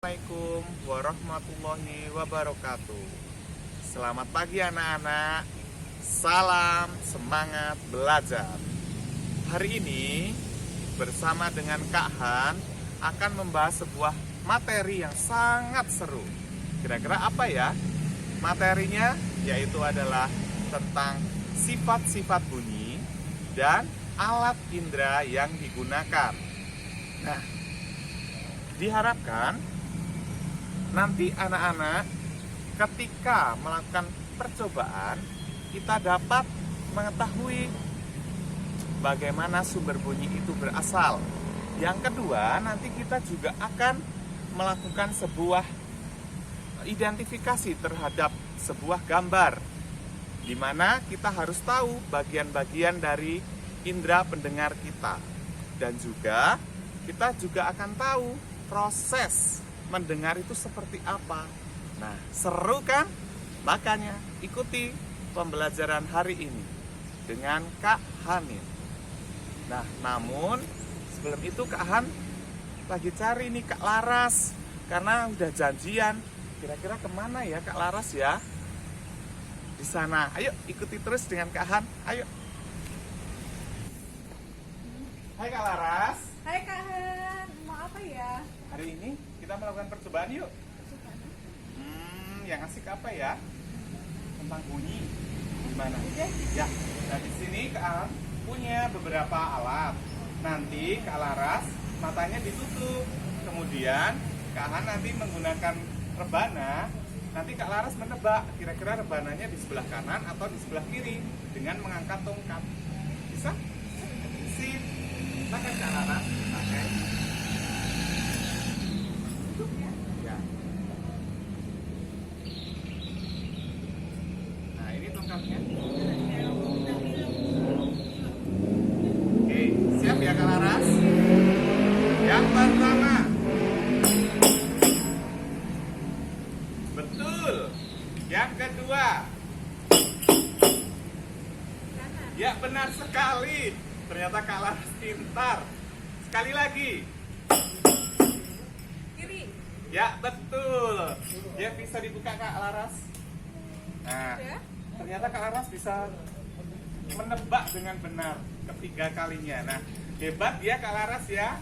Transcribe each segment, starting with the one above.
Assalamualaikum warahmatullahi wabarakatuh. Selamat pagi anak-anak. Salam semangat belajar. Hari ini bersama dengan Kak Han akan membahas sebuah materi yang sangat seru. Kira-kira apa ya? Materinya yaitu adalah tentang sifat-sifat bunyi dan alat indera yang digunakan. Nah, diharapkan nanti anak-anak ketika melakukan percobaan kita dapat mengetahui bagaimana sumber bunyi itu berasal. Yang kedua, nanti kita juga akan melakukan sebuah identifikasi terhadap sebuah gambar, di mana kita harus tahu bagian-bagian dari indera pendengar kita. Dan juga kita juga akan tahu proses mendengar itu seperti apa. Nah, seru kan? Makanya ikuti pembelajaran hari ini dengan Kak Hanin. Nah, namun sebelum itu Kak Han lagi cari nih Kak Laras, karena udah janjian. Kira-kira kemana ya Kak Laras ya? Di sana. Ayo ikuti terus dengan Kak Han. Ayo. Hai Kak Laras. Hai Kak Han, mau apa ya? Hari ini kita melakukan percobaan yuk. Yang asik apa ya? Tentang bunyi. Gimana? Ya, nah di sini Kak Al punya beberapa alat. Nanti Kak Laras matanya ditutup. Kemudian Kak Han nanti menggunakan rebana. Nanti Kak Laras menebak kira-kira rebananya di sebelah kanan atau di sebelah kiri dengan mengangkat tongkat. Bisa? Sip. Silakan Kak Laras. Oke. Ya. Nah, ini tongkatnya. Oke, siap ya Kak Laras? Yang pertama. Betul. Yang kedua. Ya, benar sekali. Ternyata Kak Laras pintar. Sekali lagi. Kiri. Ya, betul. Ya, bisa dibuka Kak Laras. Nah, ternyata Kak Laras bisa menebak dengan benar ketiga kalinya. Nah, hebat ya Kak Laras ya.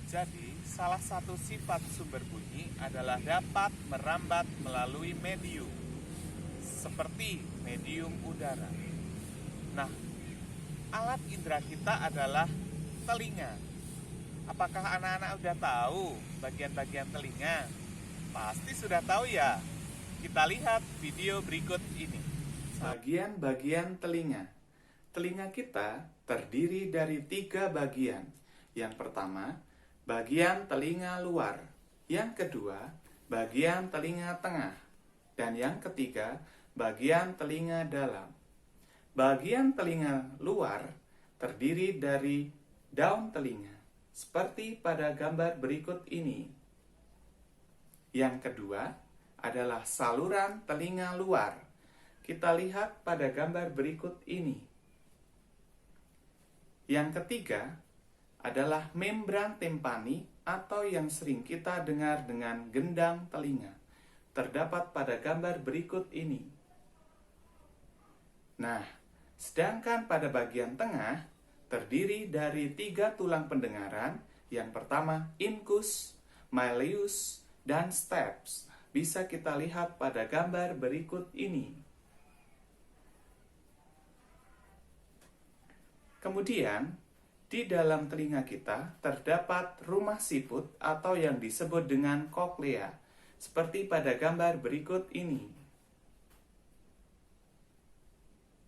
Jadi, salah satu sifat sumber bunyi adalah dapat merambat melalui medium, seperti medium udara. Nah, alat indera kita adalah telinga. Apakah anak-anak udah tahu bagian-bagian telinga? Pasti sudah tahu ya. Kita lihat video berikut ini. Bagian-bagian telinga. Telinga kita terdiri dari 3 bagian. Yang pertama, bagian telinga luar. Yang kedua, bagian telinga tengah. Dan yang ketiga, bagian telinga dalam. Bagian telinga luar terdiri dari daun telinga, seperti pada gambar berikut ini. Yang kedua adalah saluran telinga luar. Kita lihat pada gambar berikut ini. Yang ketiga adalah membran timpani atau yang sering kita dengar dengan gendang telinga. Terdapat pada gambar berikut ini. Nah, sedangkan pada bagian tengah terdiri dari 3 tulang pendengaran. Yang pertama, incus, malleus, dan stapes. Bisa kita lihat pada gambar berikut ini. Kemudian, di dalam telinga kita terdapat rumah siput atau yang disebut dengan koklea, seperti pada gambar berikut ini.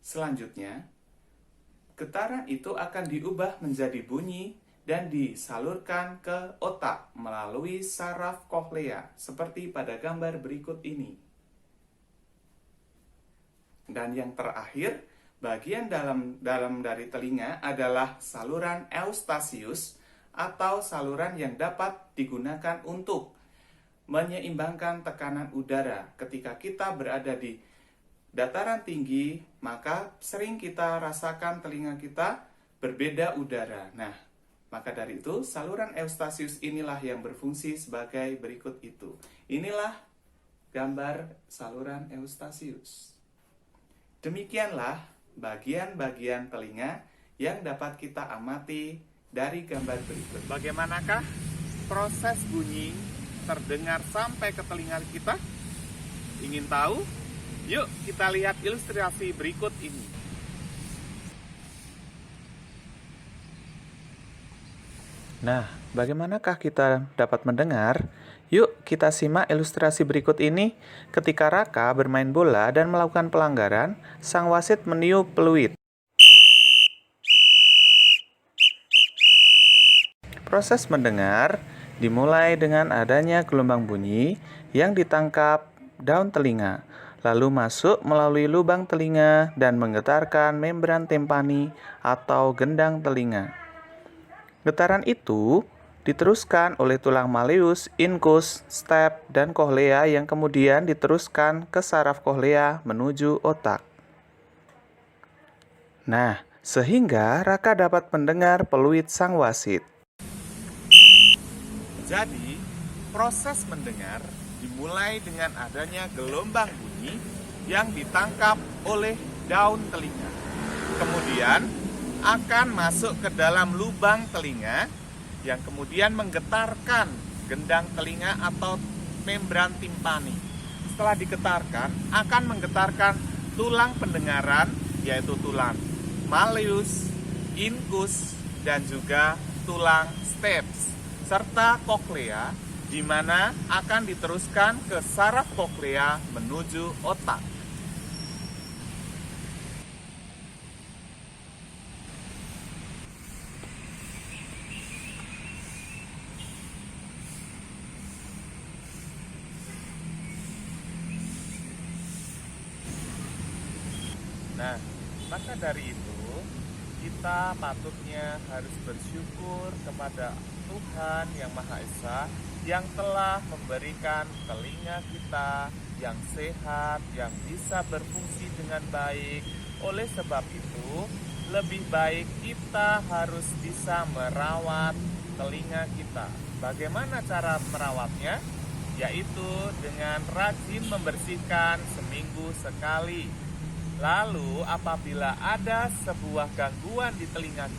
Selanjutnya, getaran itu akan diubah menjadi bunyi dan disalurkan ke otak melalui saraf koklea, seperti pada gambar berikut ini. Dan yang terakhir, bagian dalam dari telinga adalah saluran eustasius atau saluran yang dapat digunakan untuk menyeimbangkan tekanan udara. Ketika kita berada di dataran tinggi, maka sering kita rasakan telinga kita berbeda udara. Nah, Maka dari itu, saluran Eustachius inilah yang berfungsi sebagai berikut itu. Inilah gambar saluran Eustachius. Demikianlah bagian-bagian telinga yang dapat kita amati dari gambar berikut. Bagaimanakah proses bunyi terdengar sampai ke telinga kita? Ingin tahu? Yuk kita lihat ilustrasi berikut ini. Nah, bagaimanakah kita dapat mendengar? Yuk kita simak ilustrasi berikut ini. Ketika Raka bermain bola dan melakukan pelanggaran, sang wasit meniup peluit. Proses mendengar dimulai dengan adanya gelombang bunyi yang ditangkap daun telinga, lalu masuk melalui lubang telinga dan menggetarkan membran timpani atau gendang telinga. Getaran itu diteruskan oleh tulang malleus, incus, step, dan kohlea yang kemudian diteruskan ke saraf kohlea menuju otak. Nah, sehingga Raka dapat mendengar peluit sang wasit. Jadi, proses mendengar dimulai dengan adanya gelombang bunyi yang ditangkap oleh daun telinga. Kemudian akan masuk ke dalam lubang telinga yang kemudian menggetarkan gendang telinga atau membran timpani. Setelah digetarkan, akan menggetarkan tulang pendengaran, yaitu tulang malleus, incus, dan juga tulang stapes, serta koklea, di mana akan diteruskan ke saraf koklea menuju otak. Nah, maka dari itu kita patutnya harus bersyukur kepada Tuhan yang Maha Esa yang telah memberikan telinga kita yang sehat, yang bisa berfungsi dengan baik. Oleh sebab itu, lebih baik kita harus bisa merawat telinga kita. Bagaimana cara merawatnya? Yaitu dengan rajin membersihkan seminggu sekali. Lalu apabila ada sebuah gangguan di telinga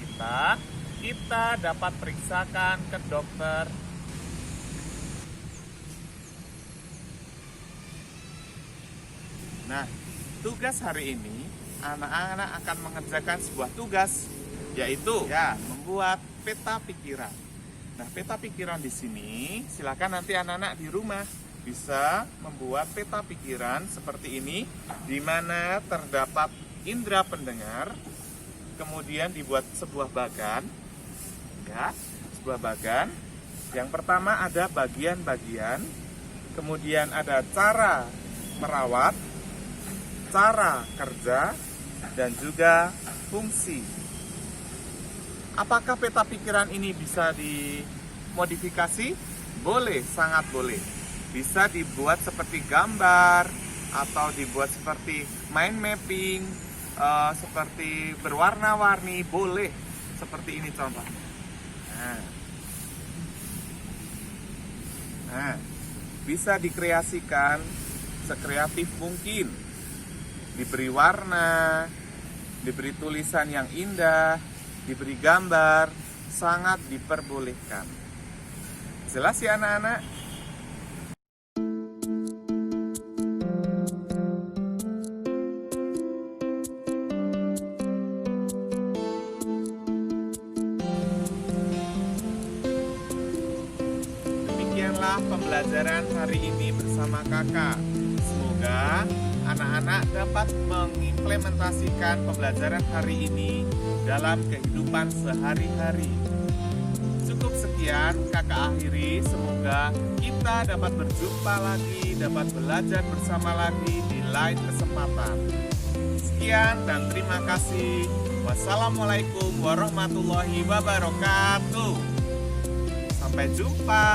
kita dapat periksakan ke dokter. Nah, tugas hari ini anak-anak akan mengerjakan sebuah tugas, yaitu membuat peta pikiran. Nah, peta pikiran di sini silakan nanti anak-anak di rumah bisa membuat peta pikiran seperti ini, di mana terdapat indera pendengar, kemudian dibuat sebuah bagan, sebuah bagan. Yang pertama ada bagian-bagian, kemudian ada cara merawat, cara kerja, dan juga fungsi. Apakah peta pikiran ini bisa dimodifikasi? Boleh, sangat boleh. Bisa dibuat seperti gambar atau dibuat seperti mind mapping, seperti berwarna-warni, boleh. Seperti ini contoh. Nah, bisa dikreasikan sekreatif mungkin. Diberi warna, diberi tulisan yang indah, diberi gambar, sangat diperbolehkan. Jelas ya anak-anak? Demikianlah pembelajaran hari ini bersama kakak. Semoga anak-anak dapat mengimplementasikan pembelajaran hari ini dalam kehidupan sehari-hari. Cukup sekian kakak akhiri. Semoga kita dapat berjumpa lagi, dapat belajar bersama lagi di lain kesempatan. Sekian dan terima kasih. Wassalamualaikum warahmatullahi wabarakatuh. Sampai jumpa.